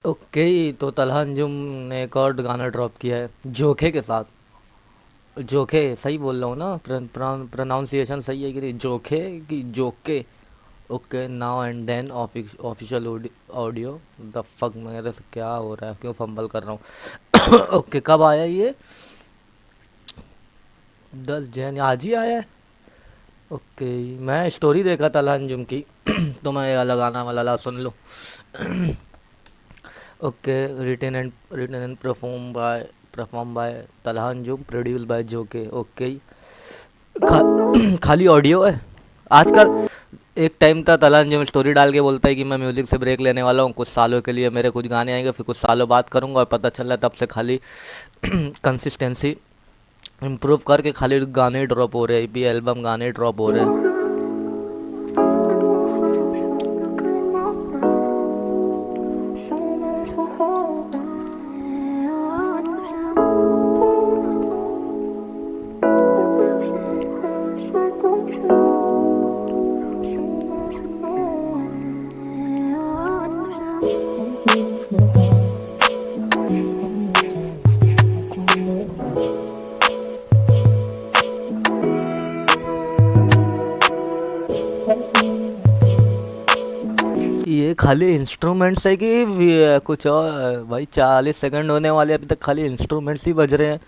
Okay. तो तलहा अंजुम ने एक और गाना ड्रॉप किया है जोखे के साथ। जोखे सही बोल रहा हूँ ना? प्रोनाउंसिएशन सही है कि नहीं? जोखे कि जोके? Okay, now and then official audio. The fuck, मेरे से क्या हो रहा है? क्यों फंबल कर रहा हूँ? ओके, कब आया ये? 10 जैन, आज ही आया है? ओके, मैं स्टोरी देखा तलहा अंजुम की। तो मैं ये वाला गाना वाला ला सुन लो। Okay, written and performed by Talha Anjum, produce by जोके। ओके। खाली ऑडियो है आजकल। एक टाइम था तलहा अंजुम स्टोरी डाल के बोलता है कि मैं म्यूजिक से ब्रेक लेने वाला हूँ, कुछ सालों के लिए मेरे कुछ गाने आएंगे, फिर कुछ सालों बात करूंगा, और पता चल रहा है तब से खाली कंसिस्टेंसी इम्प्रूव करके खाली गाने ड्रॉप हो रहे हैं, ईपी एल्बम गाने ड्रॉप हो रहे हैं। ये खाली इंस्ट्रूमेंट्स है कि कुछ और? भाई 40 सेकंड होने वाले, अभी तक खाली इंस्ट्रूमेंट्स ही बज रहे हैं।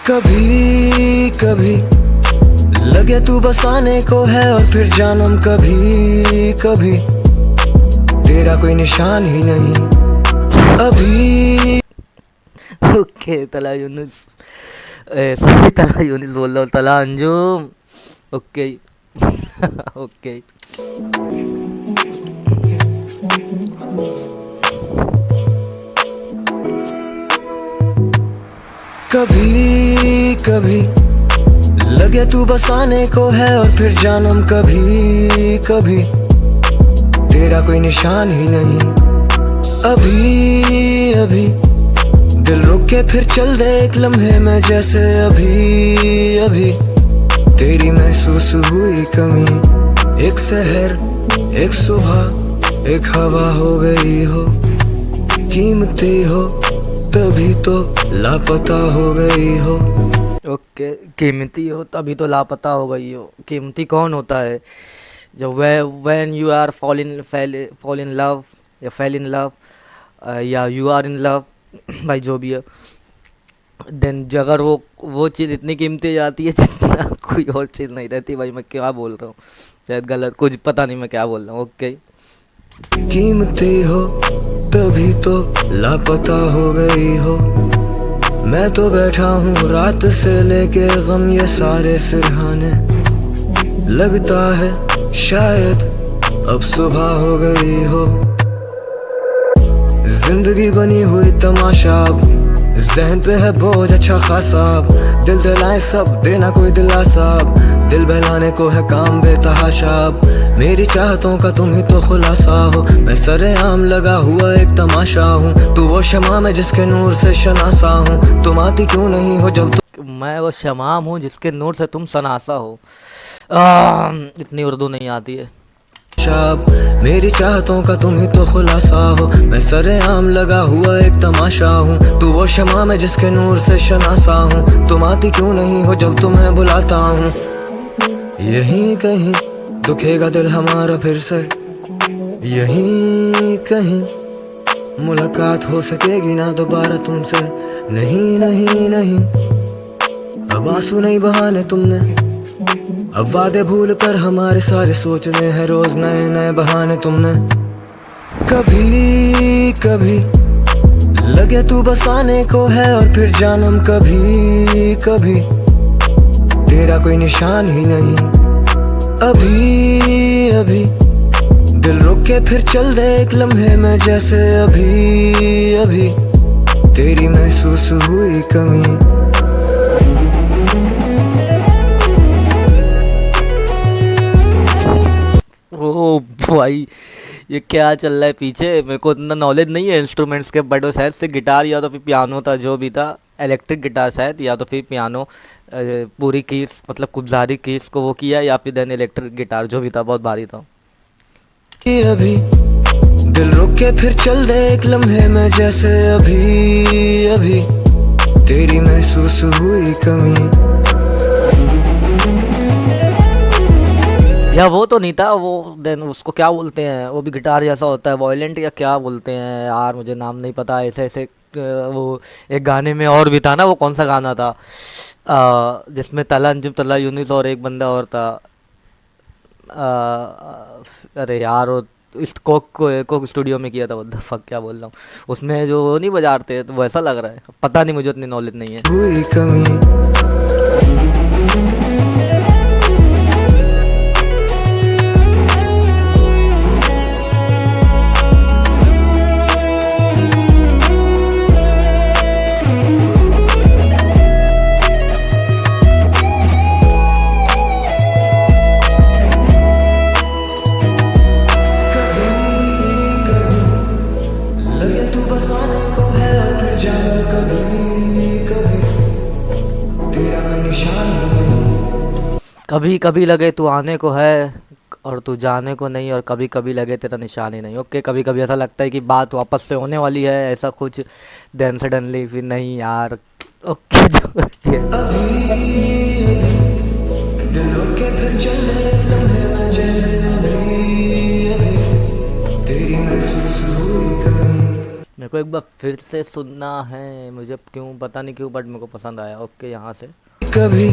कभी कभी लगे तू बसाने को है, और फिर जानम कभी कभी तेरा कोई निशान ही नहीं अभी। ओके, तला यूनुस, सॉरी तला यूनुस बोल रहा हूँ, तला अंजुम। ओके। ओके। कभी कभी लगे तू बसाने को है, और फिर जानम कभी कभी तेरा कोई निशान ही नहीं अभी अभी। दिल रुक के फिर चल दे एक लम्हे में, जैसे अभी अभी तेरी महसूस हुई कमी। एक शहर, एक सुबह, एक हवा हो गई हो, कीमती हो तभी तो लापता हो गई हो। ओके, कीमती हो तभी तो लापता हो गई हो। कीमती कौन होता है? जब when you are fall in love, या फेल इन लव, या यू आर इन लव, भाई जो भी है, देन अगर वो चीज़ इतनी कीमती हो जाती है जितना कोई और चीज़ नहीं रहती। भाई मैं क्या बोल रहा हूँ? शायद गलत, कुछ पता नहीं मैं क्या बोल रहा हूँ। ओके। कीमती हो तभी तो लापता हो गई हो। मैं तो बैठा हूँ रात से लेके गम ये सारे सिरहाने, लगता है शायद अब सुबह हो गई हो। जिंदगी बनी हुई तमाशा, अब जहन पे है बोझ अच्छा खासा। अब दिल दिलाए सब, देना कोई दिलासा। अब दिल बहलाने को है काम बेतहाशा। अब मेरी चाहतों का तुम ही तो खुलासा हो। मैं सरेआम लगा हुआ एक तमाशा हूँ, तू वो शमा में जिसके नूर से शनासा हूँ। तुम आती क्यों नहीं हो जब मैं वो शमाम हूँ जिसके नूर से तुम सनासा हो। इतनी उर्दू नहीं आती है। शाब मेरी चाहतों का तुम ही तो खुलासा हो। मैं सरेआम लगा हुआ एक तमाशा हूँ, तू वो शमा में जिसके नूर से शनासा हूँ। तुम आती क्यों नहीं हो जब तुम्हें बुलाता हूँ। यहीं कहीं दुखेगा दिल हमारा फिर से, यहीं कहीं मुलाकात हो सकेगी ना दोबारा तुमसे। नहीं नहीं नहीं, अब आंसू नहीं बहाने तुमने, अब वादे भूल कर हमारे सारे सोचने हैं रोज नए नए बहाने तुमने। कभी कभी लगे तू बसाने को है, और फिर जानम कभी कभी तेरा कोई निशान ही नहीं अभी अभी। दिल रुक के फिर चल दे एक लम्हे में, जैसे अभी अभी तेरी महसूस हुई कमी। ओ भाई, ये क्या चल रहा है पीछे? मेरे को इतना नॉलेज नहीं है इंस्ट्रूमेंट्स के, बट वो शायद से गिटार या तो फिर पियानो था, जो भी था। इलेक्ट्रिक गिटार शायद, या तो फिर पियानो। पूरी कीज मतलब खूब सारी कीज को वो किया, या फिर देन इलेक्ट्रिक गिटार जो भी था बहुत भारी था। ये अभी दिल रुक के फिर चल दे एक लम्हे में, जैसे अभी अभी तेरी महसूस हुई कमी। या वो तो नहीं था वो, देन उसको क्या बोलते हैं, वो भी गिटार जैसा होता है, वॉयलेंट या क्या बोलते हैं यार, मुझे नाम नहीं पता। ऐसे ऐसे वो एक गाने में और भी था ना, वो कौन सा गाना था जिसमें तला अंजुम तला यूनिस और एक बंदा और था। अरे यार वो इस कोक स्टूडियो में किया था, वो फक क्या बोल रहा हूँ, उसमें जो वो नहीं बजाते तो वैसा लग रहा है, पता नहीं, मुझे उतनी नॉलेज नहीं है। हुई कमी। लगे तू बसाने को है और फिर जाने कभी कभी तेरा कोई निशान ही नहीं। कभी कभी लगे तू आने को है और तू जाने को नहीं, और कभी कभी लगे तेरा निशान ही नहीं। ओके, कभी कभी ऐसा लगता है कि बात वापस से होने वाली है, ऐसा कुछ, देन सडनली फिर नहीं यार। ओके जो ये अभी दिल रुक के फिर चले एक लम्हे में, जैसे अभी अभी तेरी महसूस हुई कमी। मेरे को एक बार फिर से सुनना है, मुझे क्यों पता नहीं क्यों, बट मेरे को पसंद आया। ओके, यहाँ से कभी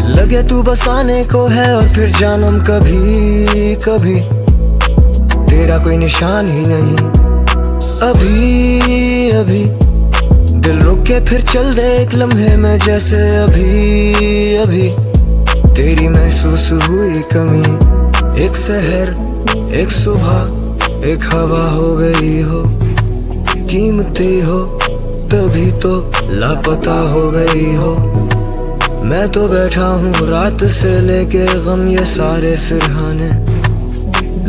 लगे तू बसाने को है और फिर जानम कभी कभी तेरा कोई निशान ही नहीं। अभी अभी दिल रुक के फिर चल दे एक लम्हे में, जैसे अभी अभी तेरी महसूस हुई कमी। एक शहर एक सुबह एक हवा हो गई हो, कीमती हो तभी तो लापता हो गई हो। मैं तो बैठा हूँ रात से लेके गम ये सारे सिरहाने,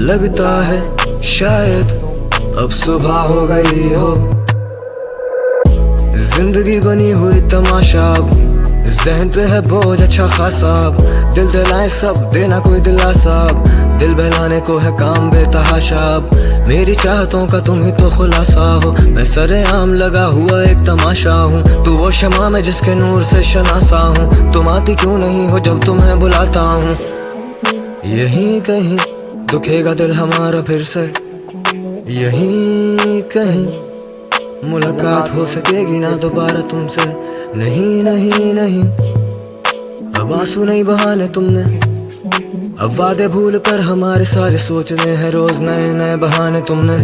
लगता है शायद अब सुबह हो गई हो। जिंदगी बनी हुई तमाशा, अब जहन पे है बोझ अच्छा खासा। अब दिल दिलाए सब देना कोई दिलासा, अब दिल बहलाने को है काम बेतहाशा। अब मेरी चाहतों का तुम ही तो खुलासा हो, मैं सरेआम लगा हुआ एक तमाशा हूँ। तू वो शमा में जिसके नूर से शनासा हूँ, तुम आती क्यों नहीं हो जब तुम्हें बुलाता हूँ। यहीं कहीं दुखेगा दिल हमारा फिर से, यहीं कहीं मुलाकात हो सकेगी ना दोबारा तुमसे। नहीं नहीं नहीं, अब आंसू नहीं बहाने तुमने, अब वादे भूल कर हमारे सारे सोचने हैं रोज नए नए बहाने तुमने।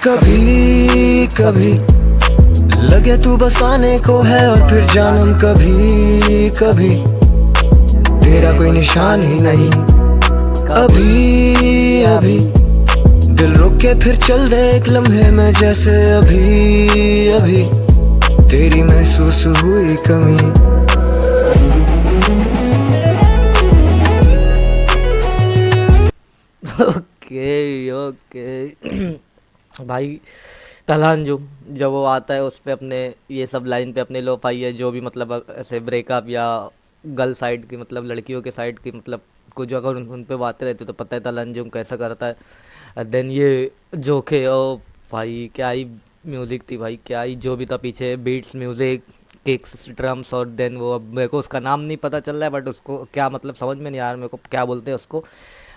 कभी कभी लगे तू बसाने को है और फिर जानम कभी कभी तेरा कोई निशान ही नहीं। अभी अभी दिल रुक के फिर चल दे एक लम्हे में, जैसे अभी अभी तेरी महसूस हुई कमी। ओके ओके भाई, तलांजुम जब वो आता है उस पे अपने ये सब लाइन पे अपने लो पाई है, जो भी मतलब ऐसे ब्रेकअप या गर्ल साइड की, मतलब लड़कियों के साइड की, मतलब कुछ अगर उन पे बातें रहती तो पता है तलांजुम कैसा करता है। देन ये जोखे, ओ भाई क्या ही म्यूज़िक थी भाई, क्या ही जो भी था पीछे, बीट्स, म्यूज़िक, किक्स, ड्रम्स, और देन वो, अब मेरे को उसका नाम नहीं पता चल रहा है, बट उसको क्या मतलब समझ में नहीं आ रहा मेरे को क्या बोलते हैं उसको।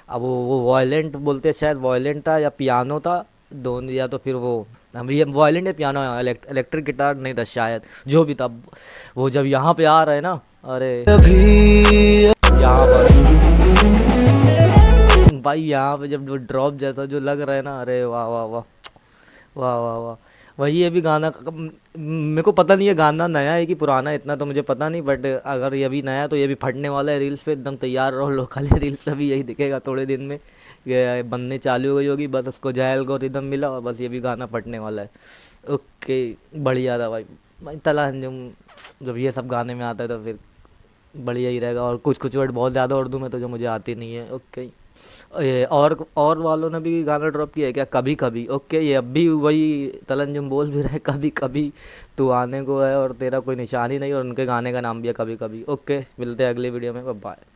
अब वो वॉयलेंट बोलते हैं शायद, वॉयलेंट था या पियानो था, दोनों, या तो फिर वो हम ये वॉयलेंट या पियानो, इलेक्ट्रिक गिटार नहीं था शायद, जो भी था। वो जब यहाँ पे आ रहा है ना, अरे अभी यहाँ पर भाई, यहाँ पे जब वो ड्रॉप जैसा जो लग रहा है ना, अरे वाह वाह वाह, वाह वाह वाह। वही ये भी गाना मेरे को पता नहीं है गाना नया है कि पुराना है, इतना तो मुझे पता नहीं, बट अगर ये भी नया है तो ये भी फटने वाला है रील्स पे, एकदम तैयार रहो लोग, खाली रील्स पे भी यही दिखेगा थोड़े दिन में, ये बनने चालू हो गई होगी, बस उसको जो एल्गोरिदम मिला और बस ये भी गाना फटने वाला है। ओके, बढ़िया था भाई। भाई तला अंजुम जब ये सब गाने में आता है तो फिर बढ़िया ही रहेगा, और कुछ कुछ वर्ड बहुत ज़्यादा उर्दू में तो जो मुझे आती नहीं है। ओके। ये और वालों ने भी गाना ड्रॉप किया है क्या? कभी कभी। ओके, ये अब भी वही तलंजुम बोल भी रहे, कभी कभी तू आने को है और तेरा कोई निशान ही नहीं, और उनके गाने का नाम भी है कभी कभी। ओके, मिलते हैं अगली वीडियो में, बाय।